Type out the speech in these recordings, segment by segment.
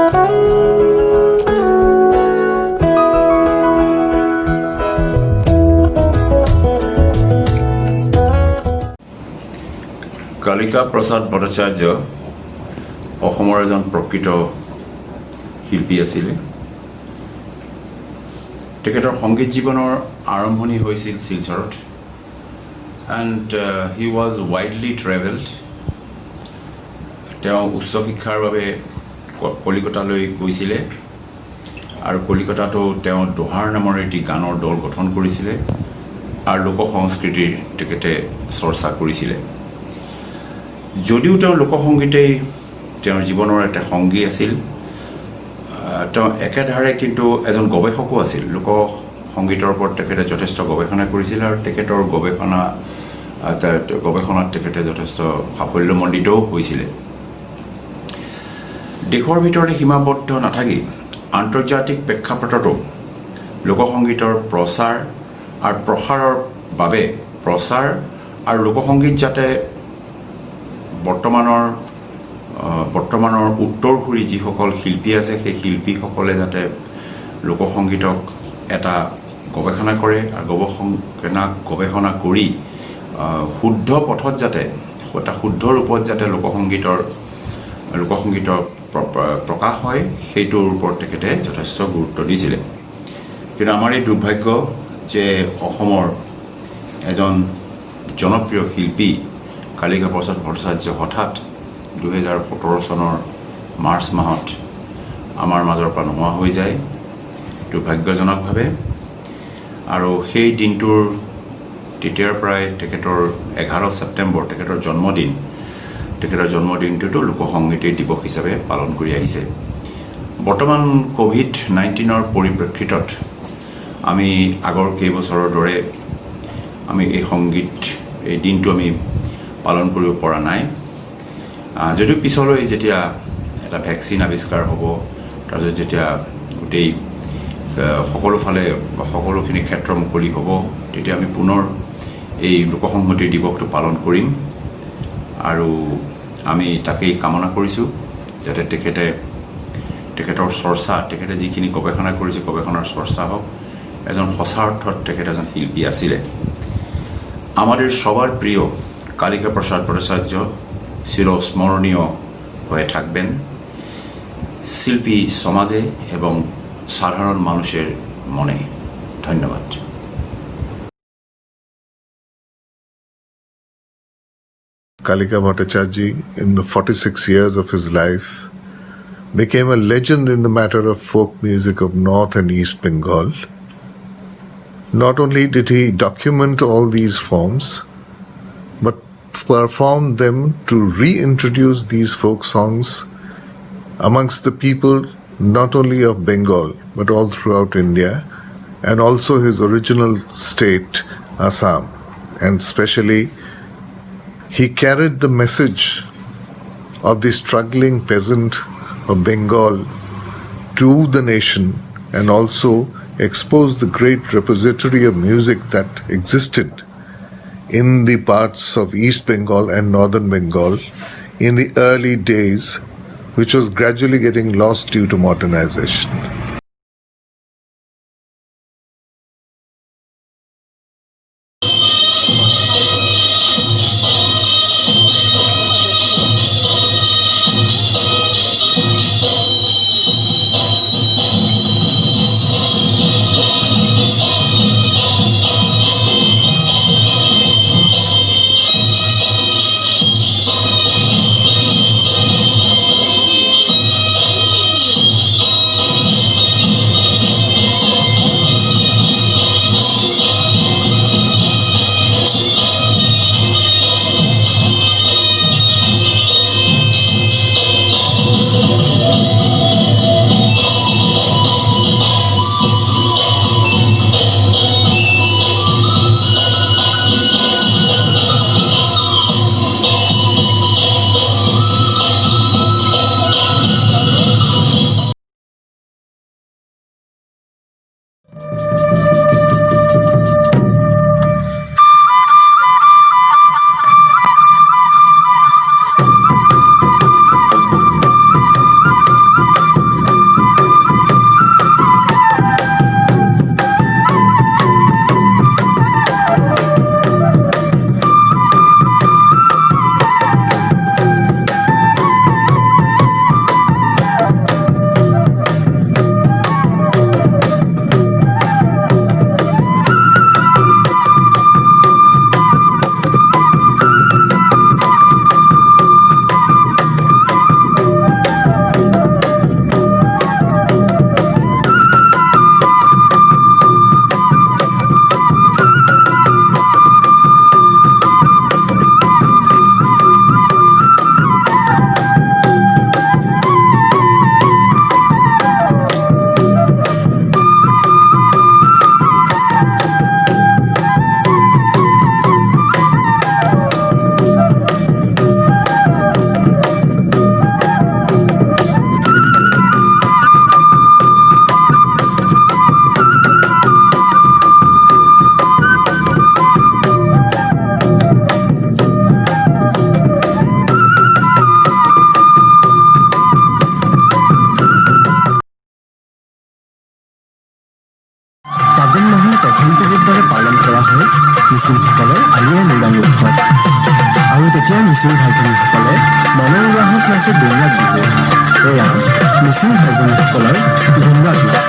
কালিকা প্ৰসাদ ভট্টাচাৰ্য অসমৰ এজন প্ৰকৃত শিল্পী আছিলে। তেখেতৰ সংগীত জীৱনৰ আৰম্ভণি হৈছিল শিলচৰত এণ্ড হি ৱাজ ৱাইডলি ট্ৰেভেলড। তেওঁ উচ্চ শিক্ষাৰ বাবে কলিকতালৈ গৈছিলে আৰু কলিকতাতো তেওঁ দোহাৰ নামৰ এটি গানৰ দল গঠন কৰিছিলে আৰু লোক সংস্কৃতিৰ তেখেতে চৰ্চা কৰিছিলে। যদিও তেওঁ লোকসংগীতেই তেওঁৰ জীৱনৰ এটা সংগী আছিল, তেওঁ একেধাৰে কিন্তু এজন গৱেষকো আছিল। লোকসংগীতৰ ওপৰত তেখেতে যথেষ্ট গৱেষণা কৰিছিল আৰু তেখেতৰ গৱেষণাত তেখেতে যথেষ্ট সাফল্যমণ্ডিতও হৈছিলে। দেশৰ ভিতৰতে সীমাবদ্ধ নাথাকি আন্তৰ্জাতিক প্ৰেক্ষাপটতো লোকসংগীতৰ প্ৰচাৰ আৰু প্ৰসাৰৰ বাবে প্ৰচাৰ আৰু লোকসংগীত যাতে বৰ্তমানৰ উত্তৰসূৰী যিসকল শিল্পী আছে সেই শিল্পীসকলে যাতে লোকসংগীতক এটা গৱেষণা কৰে আৰু গৱেষণা কৰি শুদ্ধ পথত যাতে এটা শুদ্ধ ৰূপত যাতে লোকসংগীতৰ প্ৰকাশ হয় সেইটোৰ ওপৰত তেখেতে যথেষ্ট গুৰুত্ব দিছিলে। কিন্তু আমাৰ এই দুৰ্ভাগ্য যে অসমৰ এজন জনপ্ৰিয় শিল্পী কালিকা প্ৰসাদ ভট্টাচাৰ্য হঠাৎ 2017 চনৰ মাৰ্চ মাহত আমাৰ মাজৰ পৰা নোহোৱা হৈ যায় দুৰ্ভাগ্যজনকভাৱে। আৰু সেই দিনটোৰ তেতিয়াৰ পৰাই তেখেতৰ 11 ছেপ্টেম্বৰ তেখেতৰ জন্মদিনটোতো লোকসংগীতেই দিৱস হিচাপে পালন কৰি আহিছে। বৰ্তমান COVID-19ৰ পৰিপ্ৰেক্ষিতত আমি আগৰ কেইবছৰৰ দৰে আমি এই দিনটো আমি পালন কৰিব পৰা নাই। যদিও পিছলৈ যেতিয়া এটা ভেকচিন আৱিষ্কাৰ হ'ব, তাৰপিছত যেতিয়া গোটেই সকলোখিনি ক্ষেত্ৰ মুকলি হ'ব, তেতিয়া আমি পুনৰ এই লোকসংগীতৰ দিৱসটো পালন কৰিম আৰু আমি তাকেই কামনা কৰিছোঁ যাতে তেখেতৰ চৰ্চা, তেখেতে যিখিনি গৱেষণা কৰিছে গৱেষণাৰ চৰ্চা হওক। এজন সঁচা অৰ্থত তেখেত এজন শিল্পী আছিলে। আমাদের সবার প্রিয় কালিকা প্রসাদ ভট্টাচার্য চিরস্মরণীয় হয়ে থাকবেন শিল্পী সমাজে এবং সাধারণ মানুষের মনে। ধন্যবাদ। Kalika Bhattacharya, in the 46 years of his life, became a legend in the matter of folk music of North and East Bengal. Not only did he document all these forms, but performed them to reintroduce these folk songs amongst the people not only of Bengal, but all throughout India, and also his original state, Assam. And especially, he carried the message of the struggling peasant of Bengal to the nation and also exposed the great repository of music that existed in the parts of East Bengal and Northern Bengal in the early days, which was gradually getting lost due to modernization. মিচিংসকলে আলিয়াই লগাং উৎসৱ আৰু তেতিয়া মিচিং ভাই ভনীসকলে মনৰ উল্লাসত নাচে বৰুৱাক বিহু এয়া মিচিং ভাই ভনীসকলৰ বৰুৱাক নাচ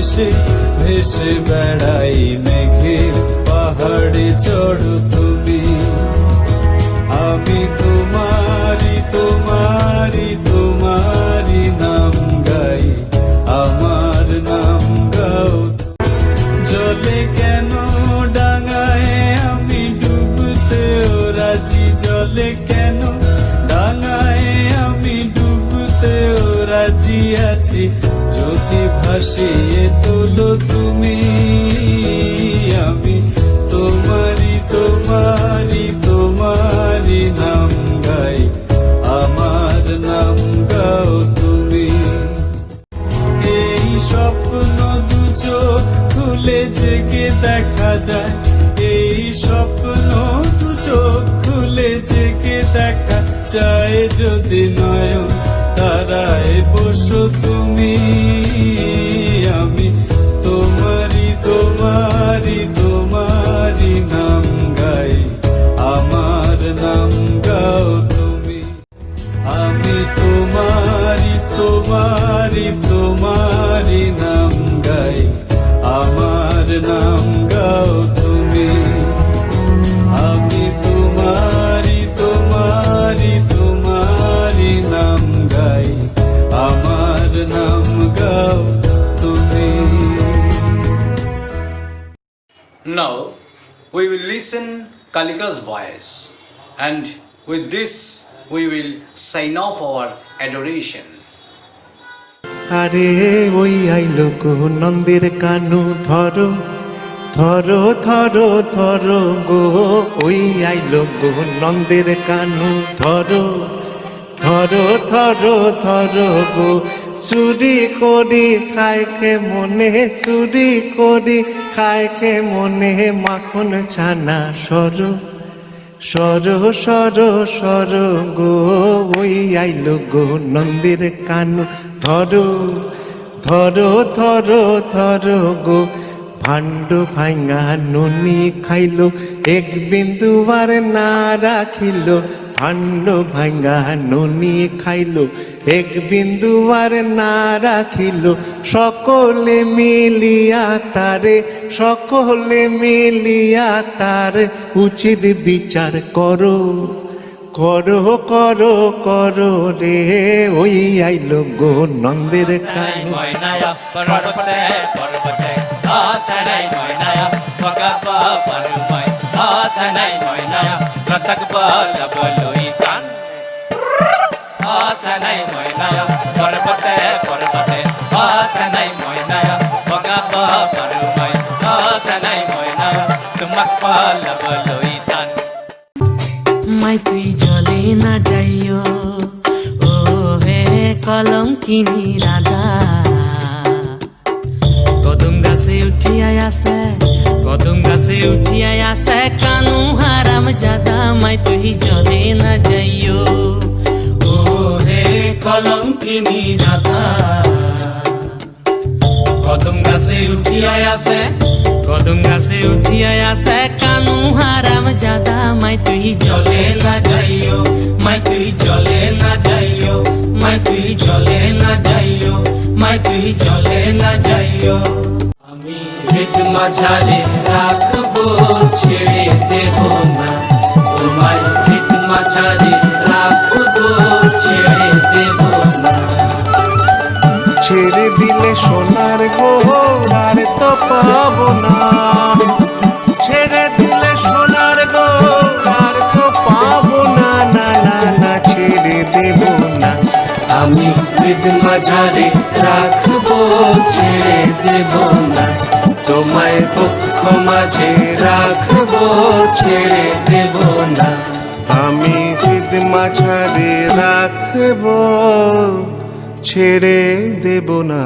ভেসে ভেসে বেড়াই মেঘের পাহাড়ে চড়ো তুমি আমি তোমারি তোমারি তোমারি নাম গাই আমার নাম গাও জলে কেন ডাঙায় আমি ডুবতেও রাজি জলে বাড়িয়ে তোলো তুমি। আমি তোমারি তোমারি তোমারি নাম গাই, আমার নাম গাও তুমি। এই স্বপ্ন দু চোখ খুলে জেগে দেখা যায়, এই স্বপ্ন দু চোখ খুলে জেগে দেখা যায়। যদি নয়ন তারায় বসো তুমি, আমি তোমারি তোমারি তোমারি নাম গাই, আমার নাম গাও তুমি। আমি তোমারি তোমারি তোমারি নাম গাই, আমার নাম গাও তুমি। আমি তোমারি তোমারি তোমারি নাম গাই, আমার নাম গাও তুমি। Now we will listen Kalika's voice, and with this we will sign off our adoration. আরে ওই আইলো গো নন্দের কানু ধরো ধরো ধরো ধরো গো, ওই আইলো গো নন্দের কানু ধরো ধরো ধরো ধরো গো। চুরি করি খায় খে মনে, চুরি করি খায় খে মনে, মাখন ছানা সরো সরো সরো সরো গো, ওই আইলো গো নন্দের কানু ধরো ধরো ধরো ধরো গো। ভাণ্ড ভাঙা নুনি খাইলো, এক বিন্দু আর না রাখিল। ভাণ্ড ভাঙা নুনি খাইলো, এক বিন্দু আর না রাখিল। সকলে মিলিয়া তারে, সকলে মিলিয়া তার উচিত বিচার করো করো করো করো রে, ওই আইলো গো নন্দের কানু। ময়নায়া পর্বতে পর্বতে আসানাই ময়নায়া ভগবা পরময় আসানাই ময়নায়া প্রতক বল বলই কান আসানাই ময়নায়া পর্বতে পর্বতে আসানাই ময়নায়া ভগবা পরময় আসানাই ময়নায়া তুমক বল বলই কান। মাই তুই জলে না যাইও ও হে কলঙ্কিনী রাধা। কদম গাছে উঠিয়াই আছে, কদম গাছে উঠিয়াই আছে কানু হারাম জাদা। মাই তুই জলে না যাইও ও হে কলঙ্কিনী রাধা। কদম গাছে উঠিয়াই আছে, কদম গাছে উঠিয়াই আছে কানু হারাম জাদা। মাই তুই জলে না যাইও, মাই তুই জলে না যাইও, মাই তুই জলে না যাইও, মাই তুই জলে না যাইও। আমি হৃদ মাঝারে রাখবো, ছেড়ে দেব না তোমায়, হৃদ মাঝারে রাখবো, ছেড়ে দেব না। ছেড়ে দিলে সোনার গোহর আর তো পাবো না, ছেড়ে দিলে সোনার গোহর আর তো পাবো না, না না না ছেড়ে দেব না। আমি হৃদ মাঝারে রাখবো, ছেড়ে দেব না তোমায়, পক্ষ মাঝে রাখবো, ছেড়ে দেব না। আমি হৃদ মাঝারে রাখবো, ছেড়ে দেব না।